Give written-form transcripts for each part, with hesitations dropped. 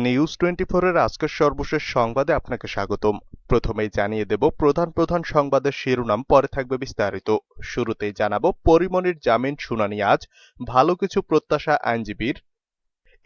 News 24-এর আজকের সর্বশেষ সংবাদে আপনাকে স্বাগতম। প্রথমেই জানিয়ে দেব প্রধান প্রধান সংবাদের শিরোনাম, পরে থাকবে বিস্তারিত। শুরুতেই জানাবো পরীমনির জামিন শুনানি আজ, ভালো কিছু প্রত্যাশা আইনজীবীর।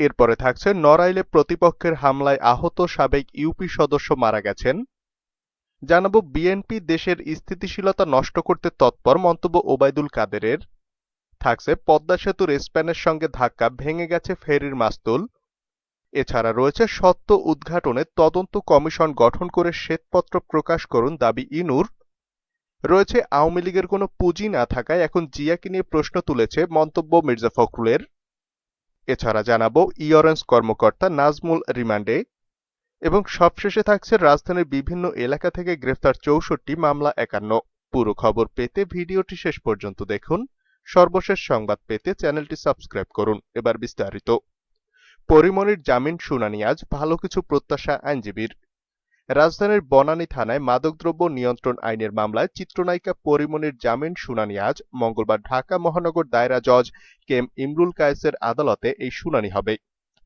এরপরে থাকছে নড়াইলে প্রতিপক্ষের হামলায় আহত সাবেক ইউপি সদস্য মারা গেছেন। জানাবো বিএনপি দেশের স্থিতিশীলতা নষ্ট করতে তৎপর, মন্তব্য ওবায়দুল কাদেরের। থাকছে পদ্মা সেতুর স্প্যানের সঙ্গে ধাক্কা, ভেঙে গেছে ফেরির মাস্তুল। এছাড়া রয়েছে সত্য উদ্ঘাটনে তদন্ত কমিশন গঠন করে শ্বেতপত্র প্রকাশ করুন দাবি ইনুর। রয়েছে আওয়ামী লীগের কোনো পুঁজি না থাকায় এখন জিয়াকে নিয়ে প্রশ্ন তুলেছে, মন্তব্য মির্জা ফখরুলের। এছাড়া জানাবো ইয়রেন্স কর্মকর্তা নাজমুল রিমান্ডে। এবং সবশেষে থাকছে রাজধানীর বিভিন্ন এলাকা থেকে গ্রেফতার 64, মামলা 51। পুরো খবর পেতে ভিডিওটি শেষ পর্যন্ত দেখুন। সর্বশেষ সংবাদ পেতে চ্যানেলটি সাবস্ক্রাইব করুন। এবার বিস্তারিত। পরীমনির জামিন শুনানি আজ, ভালো কিছু প্রত্যাশা আইনজীবীর। রাজধানীর বনানী থানায় মাদকদ্রব্য নিয়ন্ত্রণ আইনের মামলায় চিত্রনায়িকা পরীমনির জামিন শুনানি আজ মঙ্গলবার ঢাকা মহানগর দায়রা জজ কেএম ইমরুল কায়েসের আদালতে এই শুনানি হবে।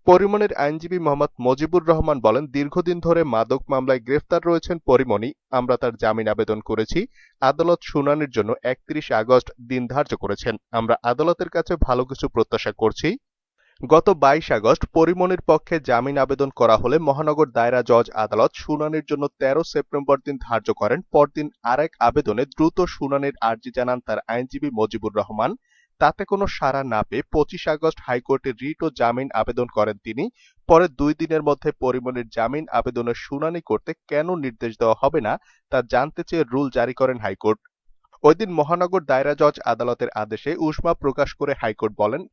পরীমনির আইনজীবী মোহাম্মদ মজিবুর রহমান বলেন, দীর্ঘদিন ধরে মাদক মামলায় গ্রেফতার রয়েছেন পরীমনি। আমরা তার জামিন আবেদন করেছি। আদালত শুনানির জন্য 31 আগস্ট দিন ধার্য করেছেন। আমরা আদালতের কাছে ভালো কিছু প্রত্যাশা করছি। গত 22 আগস্ট পরীমনির পক্ষে জামিন আবেদন করা হলে মহানগর দায়রা জজ আদালত শুনানির জন্য 13 সেপ্টেম্বর দিন ধার্য করেন। পরদিন আরেক আবেদনে দ্রুত শুনানির আর্জি জানান তার আইনজীবী মজিবুর রহমান। তাতে কোনো সাড়া না পেয়ে 25 আগস্ট হাইকোর্টে রিট ও জামিন আবেদন করেন তিনি। পরে 2 দিনের মধ্যে পরীমনির জামিন আবেদনের শুনানি করতে কেন নির্দেশ দেওয়া হবে না তা জানতে চেয়ে রুল জারি করেন হাইকোর্ট। ওই দিন মহানগর দায়রা জজ আদালতের আদেশে উষ্মা প্রকাশ করে হাইকোর্ট বলেন,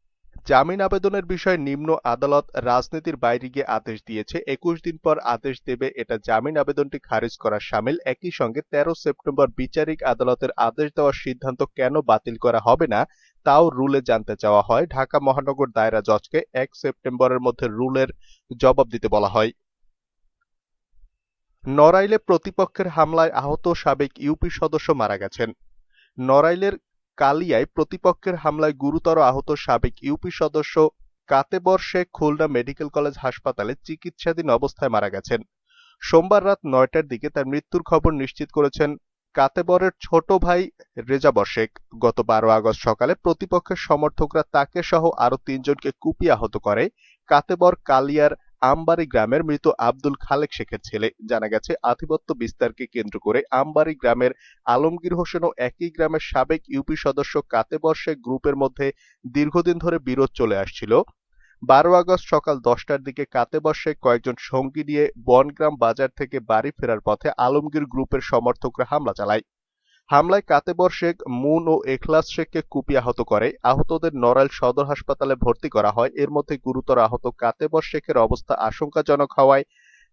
জামিন আবেদনের বিষয়ে নিম্ন আদালত রাজনীতির বাইরে গিয়ে আদেশ দিয়েছে। 21 দিন পর আদেশ দেবে, এটা জামিন আবেদনটি খারিজ করার শামিল। একই সঙ্গে 13 সেপ্টেম্বর বিচারিক আদালতের আদেশ দেওয়ার সিদ্ধান্ত কেন বাতিল করা হবে না তাও রুলে জানতে চাওয়া হয়। ঢাকা মহানগর দায়রা জজকে 1 সেপ্টেম্বরের মধ্যে রুলের জবাব দিতে বলা হয়। নড়াইলে প্রতিপক্ষের হামলায় আহত সাবেক ইউপি সদস্য মারা গেছেন। নড়াইলের কালিয়ায় প্রতিপক্ষের হামলায় গুরুতর আহত সাবেক ইউপি সদস্য কাতেবর শেখ খুলনা মেডিকেল কলেজ হাসপাতালে চিকিৎসাধীন অবস্থায় মারা গেছেন। সোমবার রাত 9টার দিকে তার মৃত্যুর খবর নিশ্চিত করেছেন কাতেবরের ছোট ভাই রেজাবর শেখ। গত 12 আগস্ট সকালে প্রতিপক্ষের সমর্থকরা তাকে সহ আরো 3 জনকে কুপিয়ে আহত করে। কাতেবর কালিয়ার আমবাড়ি গ্রামের মৃত আব্দুল খালেক শেখের ছেলে। জানা গেছে, আধিপত্য বিস্তারকে কেন্দ্র করে আমবাড়ি গ্রামের আলমগীর হোসেন ও একই গ্রামের সাবেক ইউপি সদস্য কাতেবর শেখ গ্রুপের মধ্যে দীর্ঘদিন ধরে বিরোধ চলে আসছিল। 12 আগস্ট সকাল 10টার দিকে কাতেবর শেখ কয়েকজন সঙ্গী নিয়ে বনগ্রাম বাজার থেকে বাড়ি ফেরার পথে আলমগীর গ্রুপের সমর্থকরা হামলা চালায়। হামলায় কাতেবর শেখ মুন ও এখলাস শেখকে কুপিয়ে আহত করে। আহতদের নড়াইল সদর হাসপাতালে ভর্তি করা হয়। এর মধ্যে গুরুতর আহত কাতেবর শেখের অবস্থা আশঙ্কাজনক হওয়ায়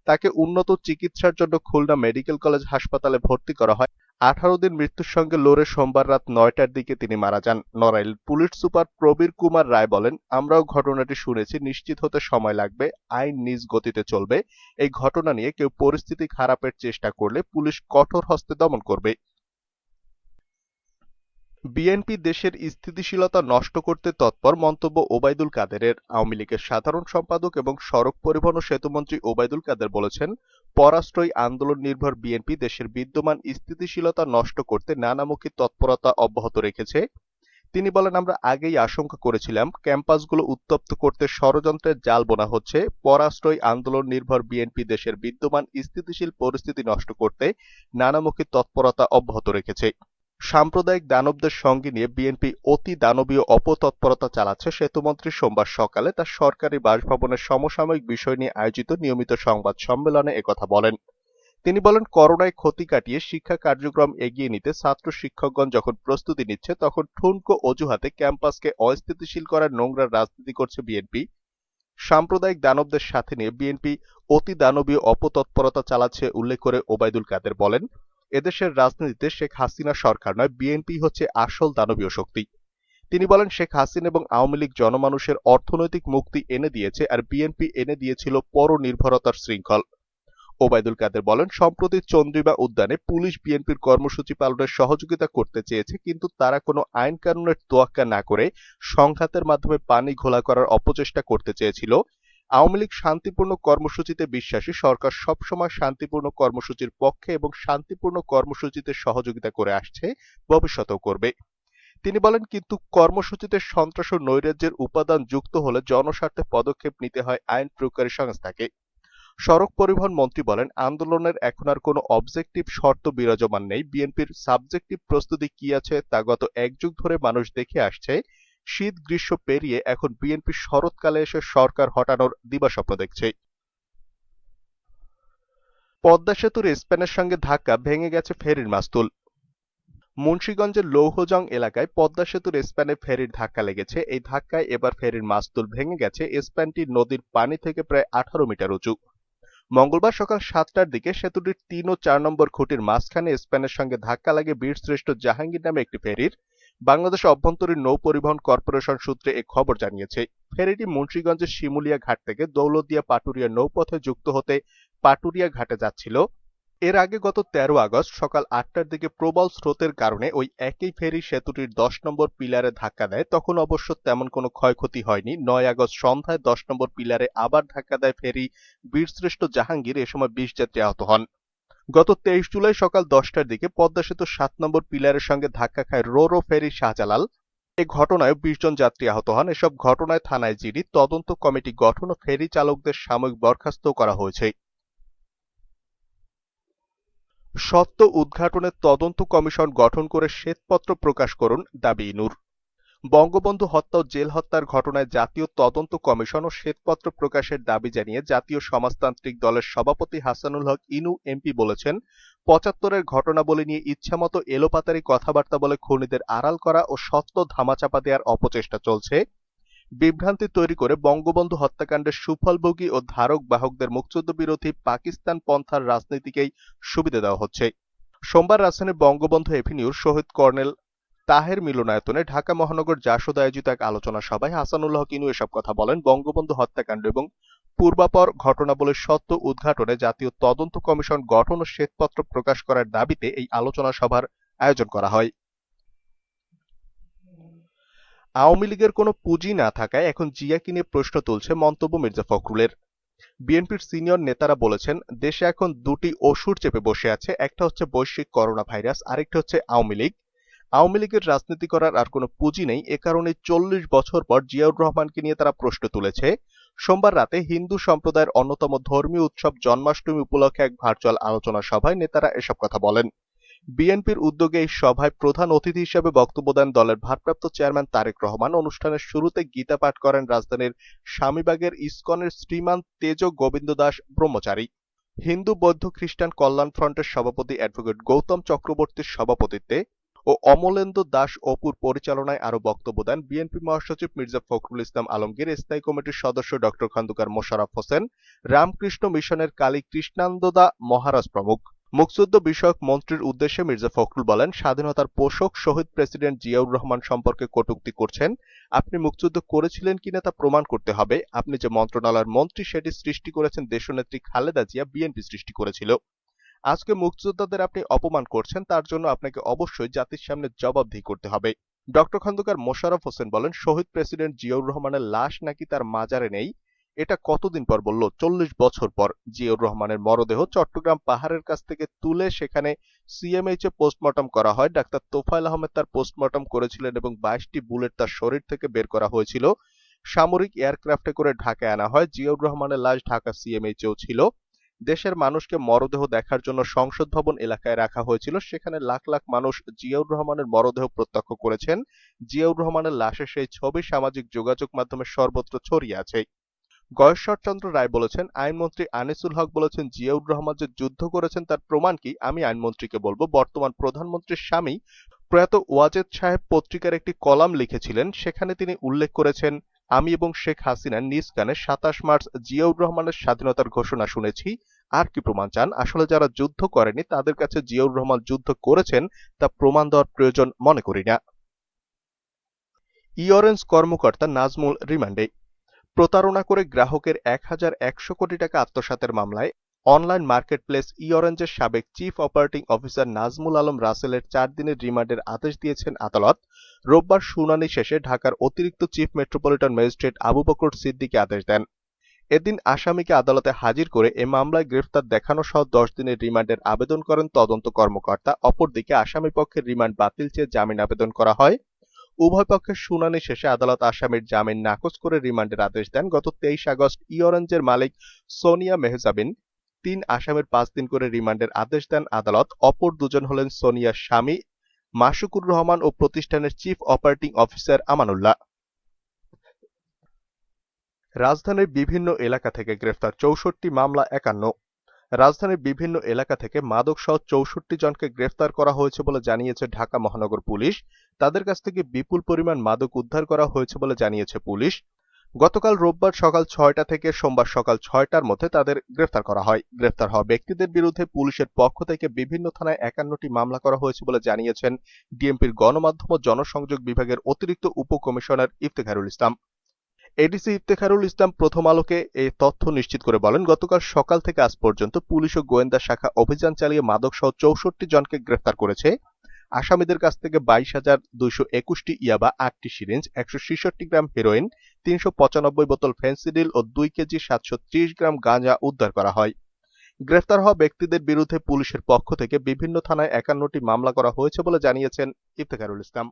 তাকে উন্নত চিকিৎসার জন্য খুলনা মেডিকেল কলেজ হাসপাতালে ভর্তি করা হয়। 18 দিন মৃত্যুর সঙ্গে লড়ে সোমবার রাত 9টার দিকে তিনি মারা যান। নড়াইল পুলিশ সুপার প্রবীর কুমার রায় বলেন, আমরাও ঘটনাটি শুনেছি, নিশ্চিত হতে সময় লাগবে। আইন নিজ গতিতে চলবে। এই ঘটনা নিয়ে কেউ পরিস্থিতি খারাপের চেষ্টা করলে পুলিশ কঠোর হস্তে দমন করবে। বিএনপি দেশের স্থিতিশীলতা নষ্ট করতে তৎপর, মন্তব্য ওবায়দুল কাদেরের। আওয়ামী লীগের সাধারণ সম্পাদক এবং সড়ক পরিবহন ও সেতুমন্ত্রী ওবায়দুল কাদের বলেছেন, পরাশ্রয়ী আন্দোলন নির্ভর বিএনপি দেশের বিদ্যমান স্থিতিশীলতা নষ্ট করতে নানামুখী তৎপরতা অব্যাহত রেখেছে। তিনি বলেন, আমরা আগেই আশঙ্কা করেছিলাম ক্যাম্পাসগুলো উত্তপ্ত করতে ষড়যন্ত্রের জাল বোনা হচ্ছে। পরাশ্রয়ী আন্দোলন নির্ভর বিএনপি দেশের বিদ্যমান স্থিতিশীল পরিস্থিতি নষ্ট করতে নানামুখী তৎপরতা অব্যাহত রেখেছে। সাম্প্রদায়িক দানবদের সঙ্গে নিয়ে বিএনপি অতি দানবীয় অপতৎপরতা চালাচ্ছে। সেতুমন্ত্রী সোমবার সকালে তার সরকারি বাসভবনের সমসাময়িক বিষয় নিয়ে আয়োজিত নিয়মিত সংবাদ সম্মেলনে একথা বলেন। তিনি বলেন, করোনায় ক্ষতি কাটিয়ে শিক্ষা কার্যক্রম এগিয়ে নিতে ছাত্র শিক্ষকগণ যখন প্রস্তুতি নিচ্ছে, তখন ঠুনকো অজুহাতে ক্যাম্পাসকে অস্থিতিশীল করার নোংরা রাজনীতি করছে বিএনপি। সাম্প্রদায়িক দানবদের সাথে নিয়ে বিএনপি অতি দানবীয় অপতৎপরতা চালাচ্ছে উল্লেখ করে ওবায়দুল কাদের বলেন, এদেশের রাজনীতিতে শেখ হাসিনা সরকার নয়, বিএনপি হচ্ছে আসল দানবীয় শক্তি। তিনি বলেন, শেখ হাসিনা এবং আওয়ামী লীগ জনমানুষের অর্থনৈতিক মুক্তি এনে দিয়েছে, আর বিএনপি এনে দিয়েছিল পরনির্ভরতার শৃঙ্খল। ওবায়দুল কাদের বলেন, সম্প্রতি চন্দ্রিমা উদ্যানে পুলিশ বিএনপির কর্মসূচি পালনের সহযোগিতা করতে চেয়েছে, কিন্তু তারা কোনো আইন কানুনের তোয়াক্কা না করে সংঘাতের মাধ্যমে পানি ঘোলা করার অপচেষ্টা করতে চেয়েছিল। আওয়ামী লীগ শান্তিপূর্ণ কর্মসূচিতে বিশ্বাসী, সরকার সবসময় শান্তিপূর্ণ কর্মসূচির পক্ষে এবং শান্তিপূর্ণ কর্মসূচিতে সহযোগিতা করে আসছে, ভবিষ্যতেও করবে। তিনি বলেন, কিন্তু কর্মসূচিতে সন্ত্রাস ও নৈরাজ্যের উপাদান যুক্ত হলে জনস্বার্থে পদক্ষেপ নিতে হয় আইন প্রয়োগকারী সংস্থাকে। সড়ক পরিবহন মন্ত্রী বলেন, আন্দোলনের এখন আর কোনো অবজেক্টিভ শর্ত বিরাজমান নেই। বিএনপির সাবজেক্টিভ প্রস্তুতি কি আছে তা গত এক যুগ ধরে মানুষ দেখে আসছে। শীত গ্রীষ্ম পেরিয়ে এখন বিএনপি শরৎকালে এসে সরকার হটানোর দিবাস্বপ্ন দেখছে। পদ্মা সেতুর স্প্যানের সঙ্গে ধাক্কা, ভেঙে গেছে ফেরির মাস্তুল। মুন্সিগঞ্জের লৌহজং এলাকায় পদ্মা সেতুর স্প্যানে ফেরির ধাক্কা লেগেছে। এই ধাক্কায় এবার ফেরির মাস্তুল ভেঙে গেছে। স্প্যানটি নদীর পানি থেকে প্রায় 18 মিটার উঁচু। মঙ্গলবার সকাল 7টার দিকে সেতুটির 3 ও 4 নম্বর খুঁটির মাঝখানে স্প্যানের সঙ্গে ধাক্কা লাগে বীরশ্রেষ্ঠ জাহাঙ্গীর নামে একটি ফেরির। বাংলাদেশ অভ্যন্তরীণ নৌ পরিবহন কর্পোরেশন সূত্রে এ খবর জানিয়েছে। ফেরিটি মুন্সিগঞ্জের শিমুলিয়া ঘাট থেকে দৌলতদিয়া পাটুরিয়া নৌপথে যুক্ত হতে পাটুরিয়া ঘাটে যাচ্ছিল। এর আগে গত 13 আগস্ট সকাল 8টার দিকে প্রবল স্রোতের কারণে ওই একই ফেরি সেতুটির 10 নম্বর পিলারে ধাক্কা দেয়। তখন অবশ্য তেমন কোনো ক্ষয়ক্ষতি হয়নি। 9 আগস্ট সন্ধ্যায় 10 নম্বর পিলারে আবার ধাক্কা দেয় ফেরি বীরশ্রেষ্ঠ জাহাঙ্গীর। এ সময় 20 যাত্রী আহত হন। গত 23 জুলাই সকাল 10টার দিকে পদ্মা সেতুর 7 নম্বর পিলারের সঙ্গে ধাক্কা খায় রো ফেরি শাহজালাল। এ ঘটনায় 20 জন যাত্রী আহত হন। এসব ঘটনায় থানায় জিডি, তদন্ত কমিটি গঠন ও ফেরি চালকদের সাময়িক বরখাস্ত করা হয়েছে। সত্য উদ্ঘাটনের তদন্ত কমিশন গঠন করে শ্বেতপত্র প্রকাশ করুন, দাবি ইনুর। বঙ্গবন্ধু হত্যা ও জেল হত্যার ঘটনায় জাতীয় তদন্ত কমিশন ও শ্বেতপত্র প্রকাশের দাবি জানিয়ে জাতীয় সমাজতান্ত্রিক দলের সভাপতি হাসানুল হক ইনু এমপি বলেছেন, ৭৫-এর ঘটনাবলী নিয়ে ইচ্ছামতো এলোপাতাড়ি কথাবার্তা বলে খুনিদের আড়াল করা ও সত্য ধামাচাপা দেওয়ার অপচেষ্টা চলছে। বিভ্রান্তি তৈরি করে বঙ্গবন্ধু হত্যাকাণ্ডের সুফলভোগী ও ধারক বাহকদের মুক্তিযুদ্ধ বিরোধী পাকিস্তান পন্থার রাজনীতিকেই সুবিধা দেওয়া হচ্ছে। সোমবার রাজধানীর বঙ্গবন্ধু এভিনিউর শহীদ কর্নেল তাহের মিলনায়তনে ঢাকা মহানগর জাসদ আয়োজিত এক আলোচনা সভায় হাসানুল হক ইনু এসব কথা বলেন। বঙ্গবন্ধু হত্যাকাণ্ড এবং পূর্বাপর ঘটনাবলীর সত্য উদ্ঘাটনে জাতীয় তদন্ত কমিশন গঠন ও শ্বেতপত্র প্রকাশ করার দাবিতে এই আলোচনা সভার আয়োজন করা হয়। আওয়ামী লীগের কোনো পুঁজি না থাকায় এখন জিয়াকে নিয়ে প্রশ্ন তুলছে মন্তব্য মির্জা ফখরুলের। বিএনপির সিনিয়র নেতারা বলেছেন, দেশে এখন দুটি অসুর চেপে বসে আছে। একটা হচ্ছে বৈশ্বিক করোনা ভাইরাস, আরেকটা হচ্ছে আওয়ামী লীগ। আওয়ামী লীগের রাজনীতি করার আর কোনো পুঁজি নেই। এ কারণে 40 বছর পর জিয়াউর রহমানকে নিয়ে তারা প্রশ্ন তুলেছে। সোমবার রাতে হিন্দু সম্প্রদায়ের অন্যতম ধর্মীয় উৎসব জন্মাষ্টমী উপলক্ষে এক ভার্চুয়াল আলোচনা সভায় নেতারা এসব কথা বলেন। বিএনপির উদ্যোগে এই সভায় প্রধান অতিথি হিসেবে বক্তব্য দেন দলের ভারপ্রাপ্ত চেয়ারম্যান তারেক রহমান। অনুষ্ঠানের শুরুতে গীতা পাঠ করেন রাজধানীর স্বামীবাগের ইসকনের শ্রীমান তেজ গোবিন্দ দাস ব্রহ্মচারী। হিন্দু বৌদ্ধ খ্রিস্টান কল্যাণ ফ্রন্টের সভাপতি অ্যাডভোকেট গৌতম চক্রবর্তীর সভাপতিত্বে ও অমলেন্দু দাস অপুর পরিচালনায় আরো বক্তব্য দেন বিএনপি মহাসচিব মির্জা ফখরুল ইসলাম আলমগীর, স্থায়ী কমিটির সদস্য ডক্টর খন্দকার মোশাররফ হোসেন, রামকৃষ্ণ মিশনের কালী কৃষ্ণানন্দদা মহারাজ প্রমুখ। মুক্তিযুদ্ধ বিষয়ক মন্ত্রীর উদ্দেশ্যে মির্জা ফখরুল বলেন, স্বাধীনতার পোষক শহীদ প্রেসিডেন্ট জিয়াউর রহমান সম্পর্কে কটূক্তি করছেন। আপনি মুক্তিযুদ্ধ করেছিলেন কিনা তা প্রমাণ করতে হবে। আপনি যে মন্ত্রণালয়ের মন্ত্রী সেটি সৃষ্টি করেছেন দেশনেত্রী খালেদা জিয়া, বিএনপি সৃষ্টি করেছিল। আজকে মুক্তিযোদ্ধাদের আপনি অপমান করছেন, তার জন্য আপনাকে অবশ্যই জাতির সামনে জবাবদিহি করতে হবে। ডক্টর খন্দকার মোশাররফ হোসেন বলেন, শহীদ প্রেসিডেন্ট জিয়াউর রহমানের লাশ নাকি তার মাজারে নেই। এটা কতদিন পর বলল? 40 বছর পর। জিয়াউর রহমানের মরদেহ চট্টগ্রাম পাহাড়ের কাছ থেকে তুলে সেখানে সিএমএইচ এ পোস্টমর্টম করা হয়। ডাক্তার তোফায়েল আহমেদ তার পোস্টমর্টম করেছিলেন এবং 22টি বুলেট তার শরীর থেকে বের করা হয়েছিল। সামরিক এয়ারক্রাফটে করে ঢাকায় আনা হয়। জিয়াউর রহমানের লাশ ঢাকা সিএমএইচ এও ছিল। দেশের মানুষকে মরদেহ দেখার জন্য সংসদ ভবন এলাকায় রাখা হয়েছিল। সেখানে লাখ লাখ মানুষ জিয়াউর রহমানের মরদেহ প্রত্যক্ষ করেছেন। জিয়াউর রহমানের লাশের সেই ছবি সামাজিক যোগাযোগ মাধ্যমে সর্বত্র ছড়িয়ে আছে। গয়েশ্বরচন্দ্র রায় বলেছেন, আইনমন্ত্রী আনিসুল হক বলেছেন, জিয়াউর রহমান যে যুদ্ধ করেছেন তার প্রমাণ কি? আমি আইনমন্ত্রীকে বলবো। বর্তমান প্রধানমন্ত্রীর স্বামী প্রয়াত ওয়াজেদ সাহেব পত্রিকার একটি কলাম লিখেছিলেন। সেখানে তিনি উল্লেখ করেছেন, আমি এবং শেখ হাসিনা নিজ কানে 27 মার্চ জিয়াউর রহমানের স্বাধীনতার ঘোষণা শুনেছি। আর কি প্রমাণ চান? আসলে যারা যুদ্ধ করেনি তাদের কাছে জিয়াউর রহমান যুদ্ধ করেছেন তা প্রমাণ দেওয়ার প্রয়োজন মনে করি না। ইঅরেঞ্জ কর্মকর্তা নাজমুল রিমান্ডে। প্রতারণা করে গ্রাহকের 1100 কোটি টাকা আত্মসাতের মামলায় অনলাইন মার্কেটপ্লেস ই-অরেঞ্জের সাবেক chief operating officer Nazmul Alam রাসেলের 4 দিনের রিমান্ডের আদেশ দিয়েছেন আদালত। রোববার শুনানি শেষে ঢাকার অতিরিক্ত chief metropolitan magistrate Abu Bakar Siddiqui আদেশ দেন। এদিন আসামিকে আদালতে হাজির করে এ মামলায় গ্রেফতার দেখানো সহ 10 দিনের রিমান্ডের আবেদন করেন তদন্ত কর্মকর্তা। অপরদিকে আসামিপক্ষের রিমান্ড বাতিল চেয়ে জামিন আবেদন করা হয়। উভয় পক্ষের শুনানি শেষে আদালত আসামির জামিন নাকচ করে রিমান্ডের আদেশ দেন। গত 23 আগস্ট ই-অরেঞ্জের মালিক সোনিয়া মেহজাবিন 3 আসামির 5 দিন করে রিমান্ডের আদেশ দেন আদালত। অপর দুজন হলেন সোনিয়ার স্বামী মাশুকুর রহমান ও প্রতিষ্ঠানের চিফ অপারেটিং অফিসার আমানুল্লাহ। রাজধানীর বিভিন্ন এলাকা থেকে গ্রেফতার 64 মামলা 51। রাজধানীর বিভিন্ন এলাকা থেকে মাদকসহ 64 জনকে গ্রেফতার করা হয়েছে বলে জানিয়েছে ঢাকা মহানগর পুলিশ। তাদের কাছ থেকে বিপুল পরিমাণ মাদক উদ্ধার করা হয়েছে বলে জানিয়েছে পুলিশ। গতকাল রোববার সকাল 6টা থেকে সোমবার সকাল 6টার মধ্যে তাদের গ্রেফতার করা হয়। গ্রেফতার হওয়া ব্যক্তিদের বিরুদ্ধে পুলিশের পক্ষ থেকে বিভিন্ন থানায় 51টি মামলা করা হয়েছে বলে জানিয়েছেন ডিএমপির গণমাধ্যম ও জনসংযোগ বিভাগের অতিরিক্ত উপকমিশনার ইফতেখারুল ইসলাম। এডিসি ইফতেখারুল ইসলাম প্রথম আলোকে এই তথ্য নিশ্চিত করে বলেন, গতকাল সকাল থেকে আজ পর্যন্ত পুলিশ ও গোয়েন্দা শাখা অভিযান চালিয়ে মাদকসহ 64 জনকে গ্রেফতার করেছে। আসামিদের কাছ থেকে 22,221টি ইয়াবা, 8টি সিরিঞ্জ, 166 গ্রাম হেরোইন, 395 বোতল ফেন্সিডিল ও 2 কেজি 730 গ্রাম গাঁজা উদ্ধার করা হয়। গ্রেফতার হওয়া ব্যক্তিদের বিরুদ্ধে পুলিশের পক্ষ থেকে বিভিন্ন থানায় 51টি মামলা করা হয়েছে বলে জানিয়েছেন ইফতেখারুল ইসলাম।